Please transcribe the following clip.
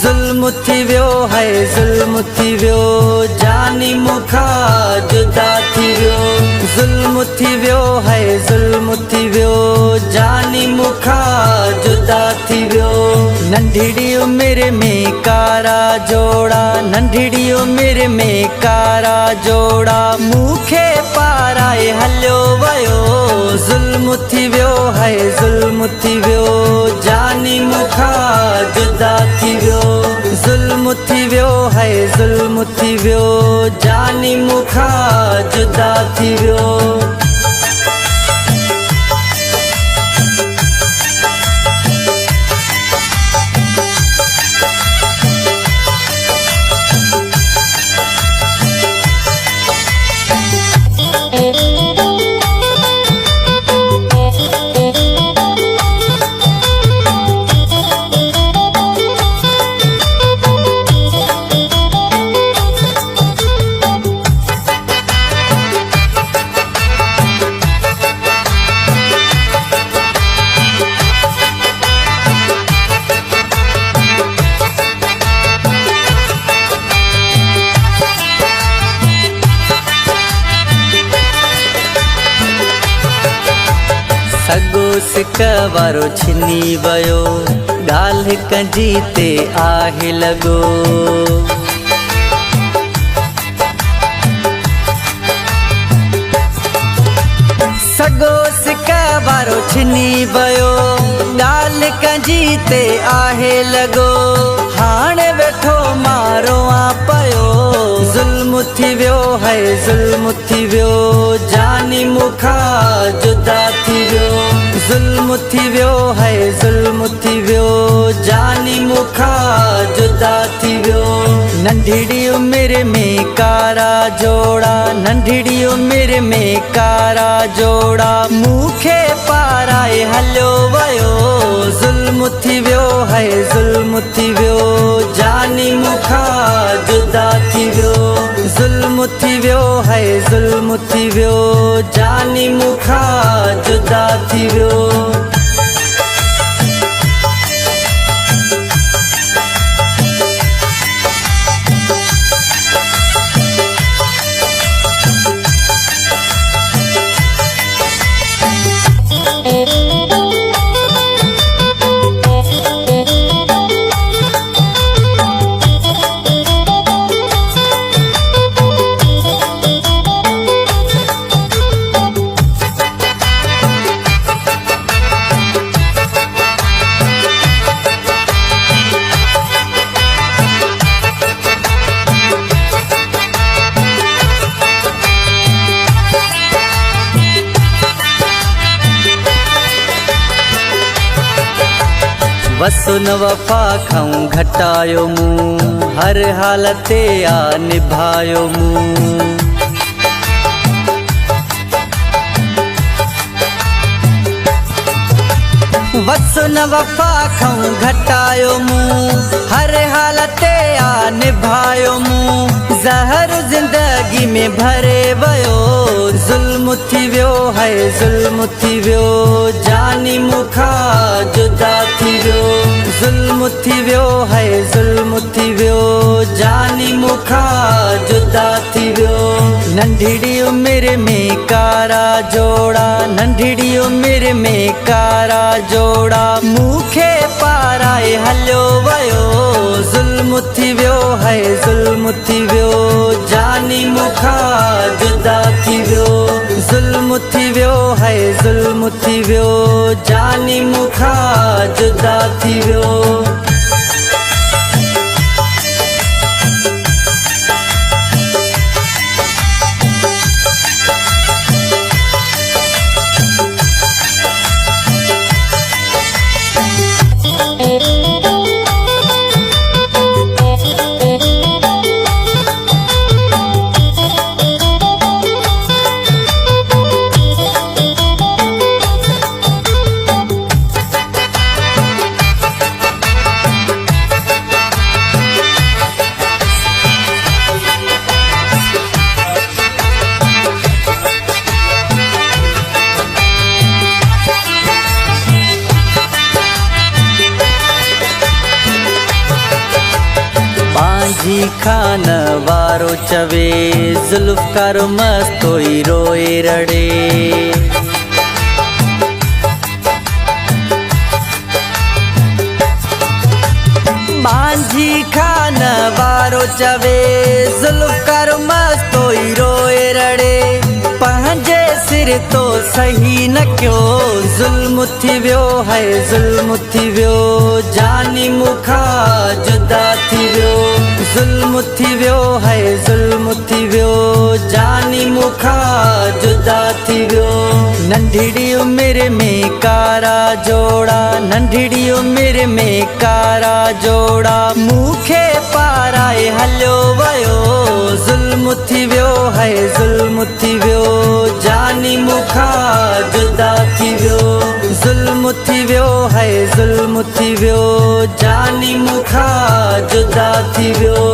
ज़ुल्म थी वियो है ज़ुल्म थी वियो जानी मुखा जुदा थी वियो। ज़ुल्म थी वियो है ज़ुल्म थी वियो जानी मुखा जुदा थी वियो। नंढड़ी उमिरि में कारा जोड़ा नंढड़ी उमिरि में कारा जोड़ा मूंखे पाराए हलियो वियो। ज़ुल्म थी वियो है ज़ुल्म थी वियो जानी मुखा जुदा थी वियो। ज़ुल्म थी वियो है ज़ुल्म थी वियो जानी मुखा जुदा थी वियो। सॻो सिक वारो छिनी वियो ॻाल्हि कंहिंजी ते आहे लॻो। सॻो सिक वारो छिनी वियो ॻाल्हि कंहिंजी ते आहे लॻो। हाणे वेठो मारो पियो ज़ुल्म थी वियो है ज़ुल्म थी वियो जानी मुखा जुदा थी वियो। ज़ुल्म थी वियो है ज़ुल्म थी वियो जानी मुखा जुदा थी वियो। नंढड़ी उमिरि में कारा जोड़ा नंढड़ी उमिरि में कारा जोड़ा मूंखे पाराए हलियो वियो। ज़ुल्म थी वियो है ज़ुल्म थी वियो जानी मुखा जुदा थी वियो। ज़ुल्म थी वियो है ज़ुल्म थी वियो जानी मुखा जुदा थी वियो। वसु न वफ़ा खां घटायो मूं हर हालत आ निभायो मूं। वसु न वफ़ा खां घटायो मूं हर हालत आ निभायो मूं। ज़हर ज़िंदगी में भरे वियो ज़ुल्म थी वियो है ज़ुल्म थी वियो जानी मुखा जुदा थी वियो। ज़ुल्म थी वियो है ज़ुल्म थी वियो जानी मुखा जुदा थी वियो। नंढड़ी उमिरि में कारा जोड़ा नंढड़ी उमिरि में कारा जोड़ा मूंखे पाराए हलियो वियो। ज़ुल्म थी वियो है ज़ुल्म थी वियो जानी मुखा जुदा थी वियो। ज़ुल्म थी वियो है ज़ुल्म थी वियो जानी मुखा जुदा थी वियो। माझी खान वारो चवे जुल्फकार मस्तोई रोए रड़े। माझी खान वारो चवे जुल्फकार मस्तोई रोए रड़े। पंहिंजे सिर तो सही न क्यों जुल्म थी वियो है जुल्म थी वियो जानी मुखा जुदा थी वियो। जुल्म थी वियो है जुल्म थी वियो जानी मुखा जुदा थी वियो। नंढड़ी उम्र में कारा जोड़ा नंढड़ी उम्र में कारा जोड़ा मूंखे पाराए हलियो वयो। जुल्म थी वियो है जुल्म थी वियो जानी मुखा जुदा थी वियो। जुल्म थी वियो है जुल्म थी वियो जानी मुखा जुदा थी वियो।